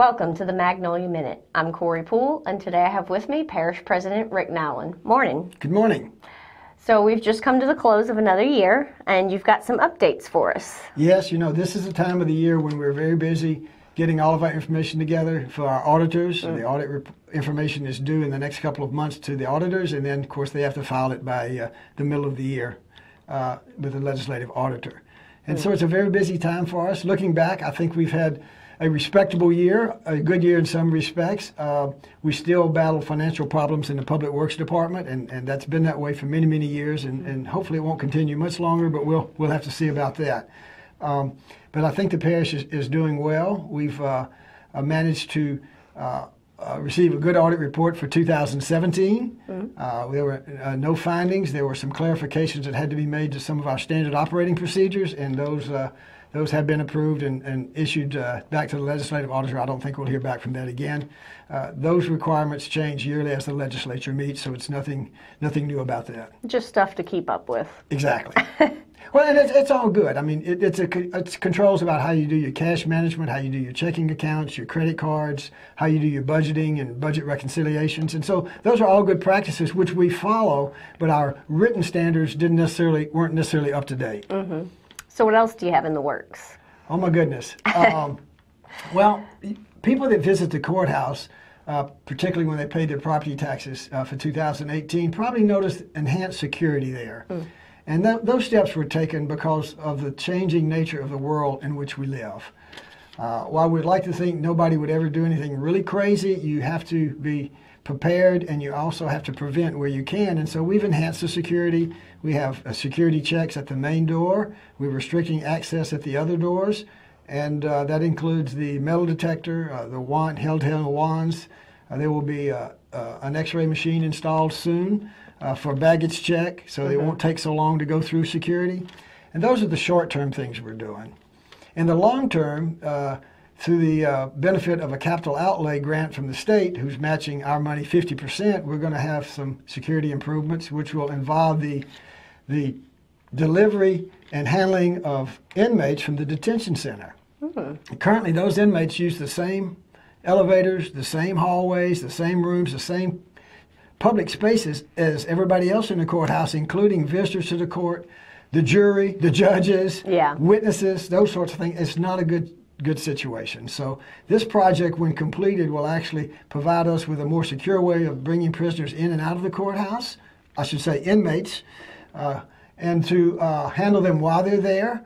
Welcome to the Magnolia Minute. I'm Corey Poole, and today I have with me Parish President Rick Nowlin. Morning. Good morning. So we've just come to the close of another year, and you've got some updates for us. Yes, this is the time of the year when we're very busy getting all of our information together for our auditors. The audit information is due in the next couple of months to the auditors, and then, of course, they have to file it by the middle of the year with the legislative auditor. And so it's a very busy time for us. Looking back, I think we've had a respectable year, a good year in some respects. We still battle financial problems in the Public Works Department, and that's been that way for many, many years, and hopefully it won't continue much longer, but we'll have to see about that. But I think the parish is doing well. We've managed to receive a good audit report for 2017. There were no findings. There were some clarifications that had to be made to some of our standard operating procedures, and those have been approved and issued back to the legislative auditor. I don't think we'll hear back from that again. Those requirements change yearly as the legislature meets, so it's nothing new about that. Just stuff to keep up with. Exactly. Well, and it's all good. I mean, it's controls about how you do your cash management, how you do your checking accounts, your credit cards, how you do your budgeting and budget reconciliations. And so those are all good practices which we follow, but our written standards weren't necessarily up to date. So what else do you have in the works? Oh, my goodness. Well, people that visit the courthouse, particularly when they paid their property taxes for 2018, probably noticed enhanced security there. And those steps were taken because of the changing nature of the world in which we live. While we'd like to think nobody would ever do anything really crazy, you have to be prepared, and you also have to prevent where you can. And so we've enhanced the security. We have security checks at the main door. We're restricting access at the other doors, and that includes the metal detector, the handheld wands. There will be an X-ray machine installed soon for baggage check, so it won't take so long to go through security. And those are the short-term things we're doing. In the long term, through the benefit of a capital outlay grant from the state, who's matching our money 50%, we're going to have some security improvements, which will involve the delivery and handling of inmates from the detention center. Currently, those inmates use the same elevators, the same hallways, the same rooms, the same public spaces as everybody else in the courthouse, including visitors to the court, the jury, the judges, witnesses, those sorts of things. It's not a good situation. So this project, when completed, will actually provide us with a more secure way of bringing prisoners in and out of the courthouse, I should say inmates, and to handle them while they're there,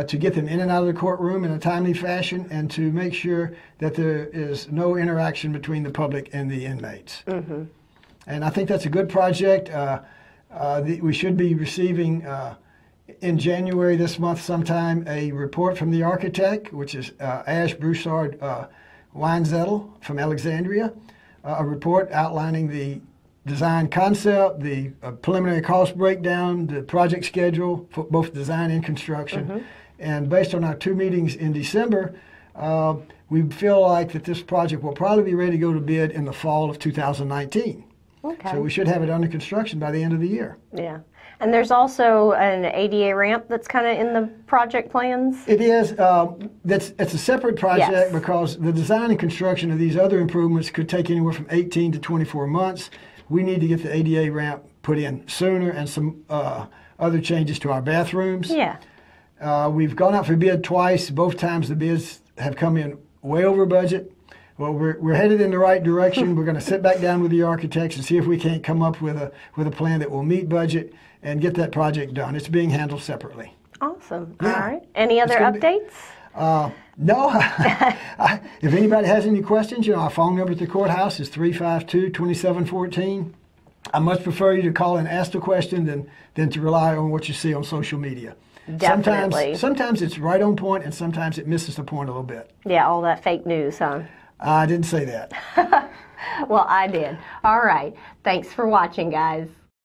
to get them in and out of the courtroom in a timely fashion, and to make sure that there is no interaction between the public and the inmates. And I think that's a good project. We should be receiving in January this month sometime a report from the architect, which is Ash Broussard Weinzettel from Alexandria, a report outlining the design concept, the preliminary cost breakdown, the project schedule for both design and construction. And based on our 2 meetings in December, we feel like that this project will probably be ready to go to bid in the fall of 2019. So we should have it under construction by the end of the year. Yeah. And there's also an ADA ramp that's kind of in the project plans? It is. It's a separate project because the design and construction of these other improvements could take anywhere from 18 to 24 months. We need to get the ADA ramp put in sooner, and some other changes to our bathrooms. We've gone out for bid twice. Both times the bids have come in way over budget. Well, we're headed in the right direction. We're going to sit back down with the architects and see if we can't come up with a plan that will meet budget and get that project done. It's being handled separately. Awesome. All right. Any other updates? No. If anybody has any questions, our phone number at the courthouse is 352-2714. I much prefer you to call and ask the question than to rely on what you see on social media. Definitely. Sometimes it's right on point, and sometimes it misses the point a little bit. Yeah, all that fake news, huh? I didn't say that. Well, I did. All right. Thanks for watching, guys.